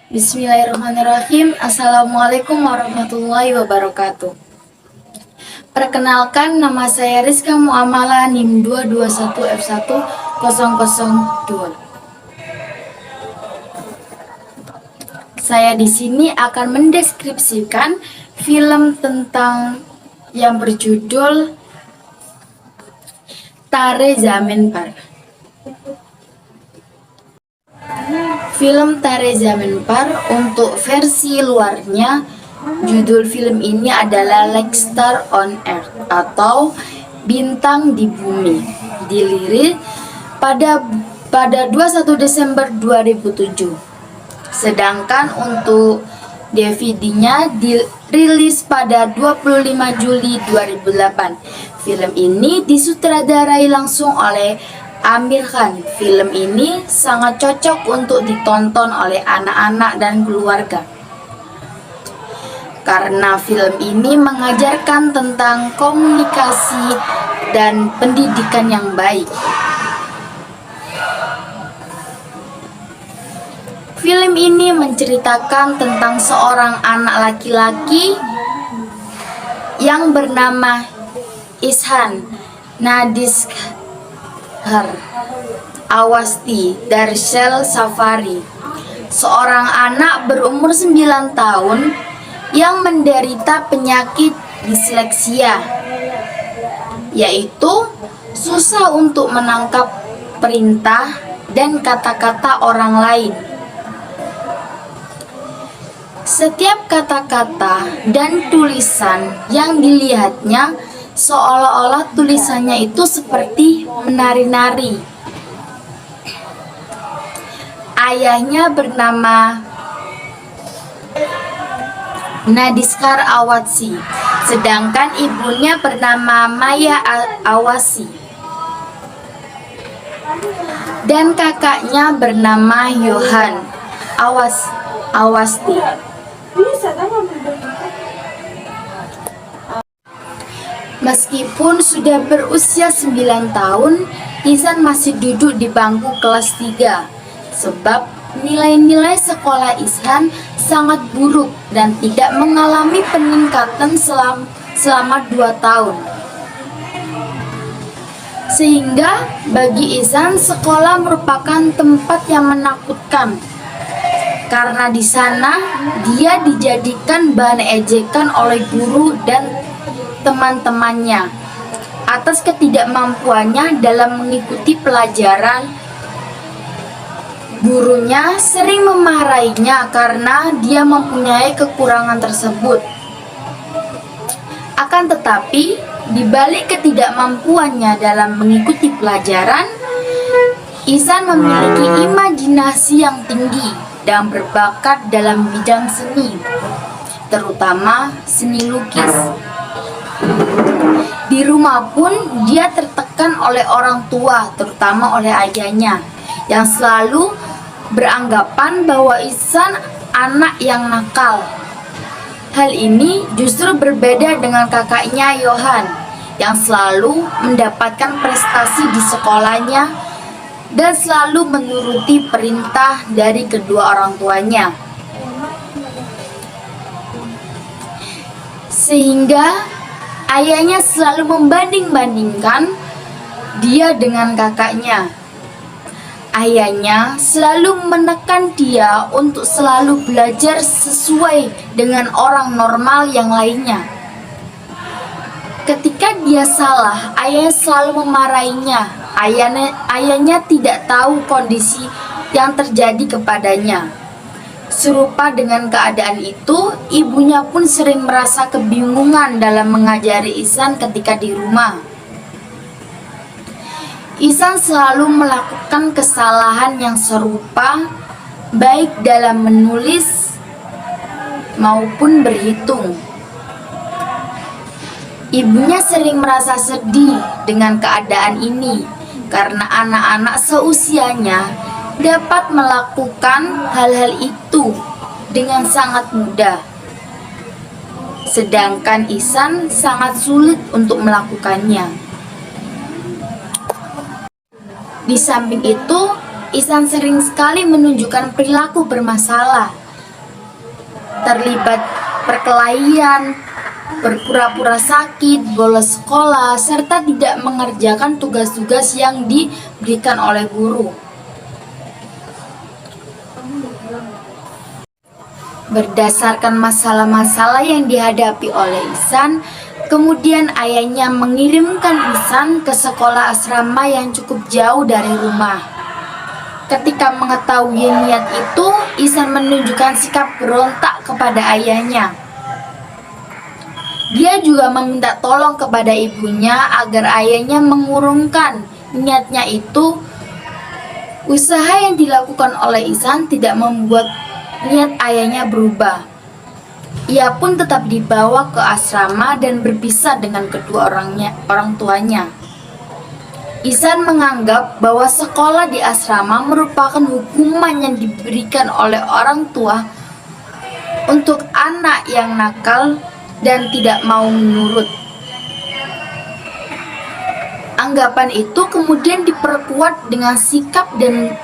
Bismillahirrahmanirrahim. Assalamualaikum warahmatullahi wabarakatuh. Perkenalkan, nama saya Rizka Muamalah NIM 221F10002. Saya di sini akan mendeskripsikan film tentang yang berjudul Tare Zameen Par. Film Tare Zameen Par untuk versi luarnya, judul film ini adalah Like Star on Earth atau Bintang di Bumi. Dirilis pada 21 Desember 2007. Sedangkan untuk DVD-nya dirilis pada 25 Juli 2008. Film ini disutradarai langsung oleh Aamir Khan. Film ini sangat cocok untuk ditonton oleh anak-anak dan keluarga karena film ini mengajarkan tentang komunikasi dan pendidikan yang baik. Film ini menceritakan tentang seorang anak laki-laki yang bernama Ishan Nadishkar Awasthi Darshel Safari, seorang anak berumur 9 tahun yang menderita penyakit disleksia, yaitu susah untuk menangkap perintah dan kata-kata orang lain. Setiap kata-kata dan tulisan yang dilihatnya seolah-olah tulisannya itu seperti menari-nari. Ayahnya bernama Nadishkar Awasthi, sedangkan ibunya bernama Maya Awasthi, dan kakaknya bernama Yohan Awasthi. Meskipun sudah berusia 9 tahun, Ihsan masih duduk di bangku kelas 3 sebab nilai-nilai sekolah Ihsan sangat buruk dan tidak mengalami peningkatan selama 2 tahun. Sehingga bagi Ihsan sekolah merupakan tempat yang menakutkan karena di sana dia dijadikan bahan ejekan oleh guru dan teman-temannya atas ketidakmampuannya dalam mengikuti pelajaran. Gurunya sering memarahinya karena dia mempunyai kekurangan tersebut. Akan tetapi, di balik ketidakmampuannya dalam mengikuti pelajaran, Ihsan memiliki imajinasi yang tinggi dan berbakat dalam bidang seni, terutama seni lukis. Di rumah pun dia tertekan oleh orang tua, terutama oleh ayahnya, yang selalu beranggapan bahwa Ihsan anak yang nakal. Hal ini justru berbeda dengan kakaknya Yohan, yang selalu mendapatkan prestasi di sekolahnya dan selalu menuruti perintah dari kedua orang tuanya. Sehingga ayahnya selalu membanding-bandingkan dia dengan kakaknya. Ayahnya selalu menekan dia untuk selalu belajar sesuai dengan orang normal yang lainnya. Ketika dia salah, ayahnya selalu memarahinya. Ayahnya tidak tahu kondisi yang terjadi kepadanya. Serupa dengan keadaan itu, ibunya pun sering merasa kebingungan dalam mengajari Ihsan ketika di rumah. Ihsan selalu melakukan kesalahan yang serupa, baik dalam menulis maupun berhitung. Ibunya sering merasa sedih dengan keadaan ini karena anak-anak seusianya dapat melakukan hal-hal itu dengan sangat mudah, sedangkan Ihsan sangat sulit untuk melakukannya. Di samping itu, Ihsan sering sekali menunjukkan perilaku bermasalah terlibat perkelahian, berpura-pura sakit, bolos sekolah, serta tidak mengerjakan tugas-tugas yang diberikan oleh guru. Berdasarkan masalah-masalah yang dihadapi oleh Ihsan, kemudian ayahnya mengirimkan Ihsan ke sekolah asrama yang cukup jauh dari rumah. Ketika mengetahui niat itu, Ihsan menunjukkan sikap berontak kepada ayahnya. Dia juga meminta tolong kepada ibunya agar ayahnya mengurungkan niatnya itu. Usaha yang dilakukan oleh Ihsan tidak membuat niat ayahnya berubah. Ia pun tetap dibawa ke asrama dan berpisah dengan kedua orang tuanya. Ihsan menganggap bahwa sekolah di asrama merupakan hukuman yang diberikan oleh orang tua untuk anak yang nakal dan tidak mau menurut. Anggapan itu kemudian diperkuat dengan sikap dan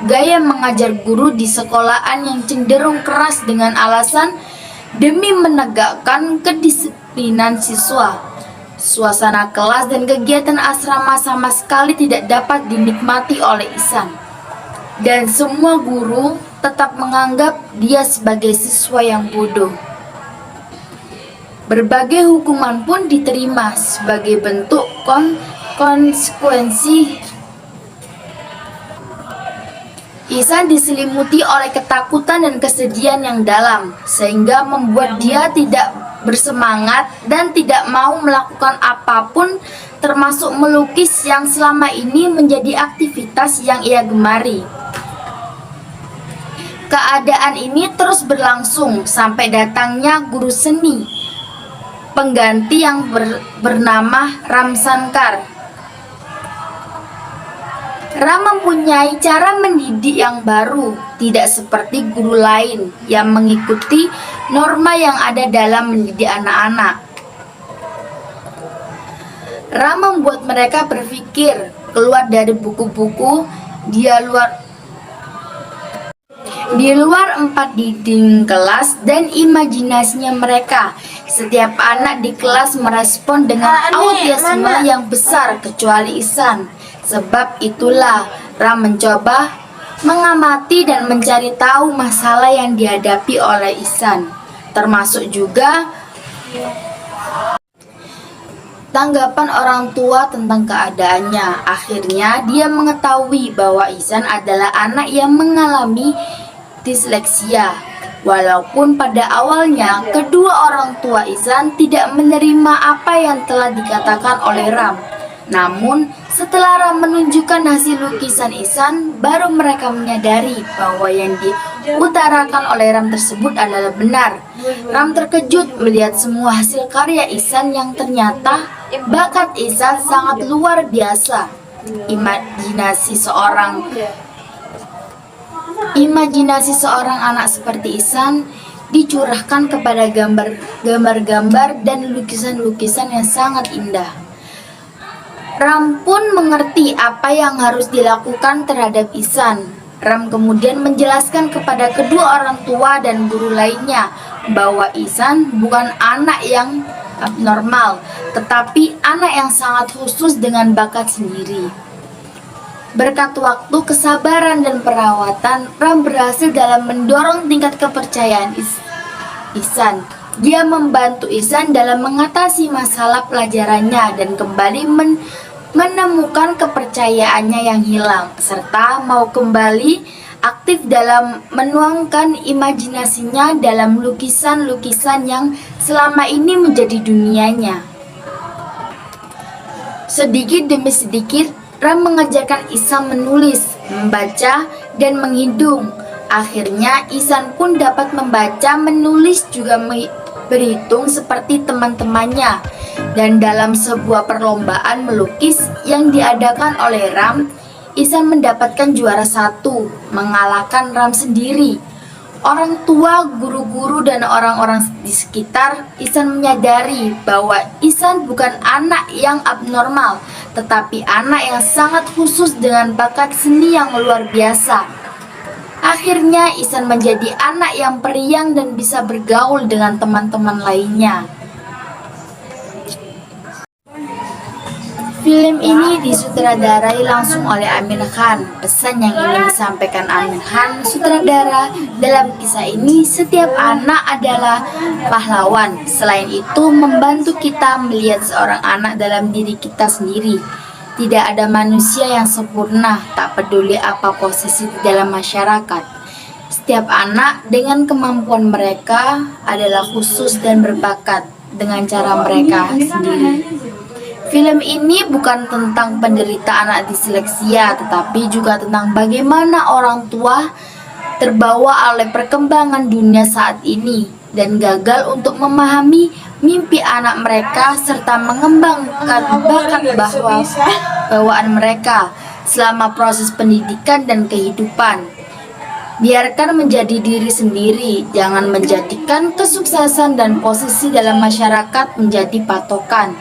gaya mengajar guru di sekolahan yang cenderung keras dengan alasan demi menegakkan kedisiplinan siswa. Suasana kelas dan kegiatan asrama sama sekali tidak dapat dinikmati oleh Ihsan. Dan semua guru tetap menganggap dia sebagai siswa yang bodoh. Berbagai hukuman pun diterima sebagai bentuk konsekuensi. Ihsan diselimuti oleh ketakutan dan kesedihan yang dalam, sehingga membuat dia tidak bersemangat dan tidak mau melakukan apapun, termasuk melukis yang selama ini menjadi aktivitas yang ia gemari. Keadaan ini terus berlangsung sampai datangnya guru seni pengganti yang bernama Ramsankar. Ram mempunyai cara mendidik yang baru, tidak seperti guru lain yang mengikuti norma yang ada dalam mendidik anak-anak. Ram membuat mereka berpikir keluar dari buku-buku di luar 4 dinding kelas dan imajinasinya mereka. Setiap anak di kelas merespon dengan antusiasme yang besar kecuali Ihsan. Sebab itulah Ram mencoba mengamati dan mencari tahu masalah yang dihadapi oleh Ihsan, termasuk juga tanggapan orang tua tentang keadaannya. Akhirnya dia mengetahui bahwa Ihsan adalah anak yang mengalami disleksia. Walaupun pada awalnya kedua orang tua Ihsan tidak menerima apa yang telah dikatakan oleh Ram. Namun setelah Ram menunjukkan hasil lukisan Ihsan, baru mereka menyadari bahwa yang diutarakan oleh Ram tersebut adalah benar. Ram terkejut melihat semua hasil karya Ihsan yang ternyata bakat Ihsan sangat luar biasa. Imajinasi seorang anak seperti Ihsan dicurahkan kepada gambar-gambar dan lukisan-lukisan yang sangat indah. Ram pun mengerti apa yang harus dilakukan terhadap Ihsan. Ram kemudian menjelaskan kepada kedua orang tua dan guru lainnya bahwa Ihsan bukan anak yang abnormal, tetapi anak yang sangat khusus dengan bakat sendiri. Berkat waktu, kesabaran, dan perawatan, Ram berhasil dalam mendorong tingkat kepercayaan Ihsan. Dia membantu Ihsan dalam mengatasi masalah pelajarannya dan kembali menemukan kepercayaannya yang hilang, serta mau kembali aktif dalam menuangkan imajinasinya dalam lukisan-lukisan yang selama ini menjadi dunianya. Sedikit demi sedikit, Ram mengajarkan Ihsan menulis, membaca, dan menghidung. Akhirnya Ihsan pun dapat membaca, menulis, juga berhitung seperti teman-temannya. Dan dalam sebuah perlombaan melukis yang diadakan oleh Ram, Ihsan mendapatkan juara 1, mengalahkan Ram sendiri. Orang tua, guru-guru, dan orang-orang di sekitar Ihsan menyadari bahwa Ihsan bukan anak yang abnormal, tetapi anak yang sangat khusus dengan bakat seni yang luar biasa. Akhirnya Ihsan menjadi anak yang periang dan bisa bergaul dengan teman-teman lainnya. Film ini disutradarai langsung oleh Aamir Khan. Pesan yang ingin disampaikan Aamir Khan, sutradara, dalam kisah ini, setiap anak adalah pahlawan. Selain itu, membantu kita melihat seorang anak dalam diri kita sendiri. Tidak ada manusia yang sempurna, tak peduli apa posisi di dalam masyarakat. Setiap anak dengan kemampuan mereka adalah khusus dan berbakat dengan cara mereka sendiri. Film ini bukan tentang penderita anak disleksia, tetapi juga tentang bagaimana orang tua terbawa oleh perkembangan dunia saat ini dan gagal untuk memahami mimpi anak mereka serta mengembangkan bakat bawaan mereka selama proses pendidikan dan kehidupan. Biarkan menjadi diri sendiri, jangan menjadikan kesuksesan dan posisi dalam masyarakat menjadi patokan.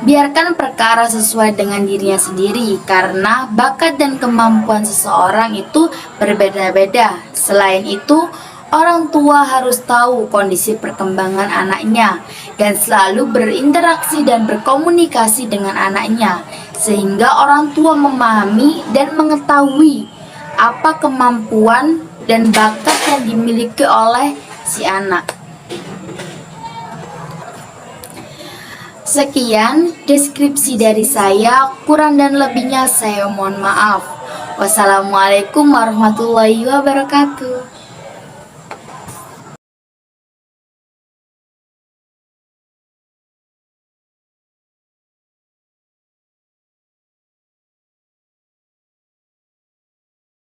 Biarkan perkara sesuai dengan dirinya sendiri, karena bakat dan kemampuan seseorang itu berbeda-beda. Selain itu, orang tua harus tahu kondisi perkembangan anaknya dan selalu berinteraksi dan berkomunikasi dengan anaknya, sehingga orang tua memahami dan mengetahui apa kemampuan dan bakat yang dimiliki oleh si anak. Sekian deskripsi dari saya, kurang dan lebihnya saya mohon maaf. Wassalamualaikum warahmatullahi wabarakatuh.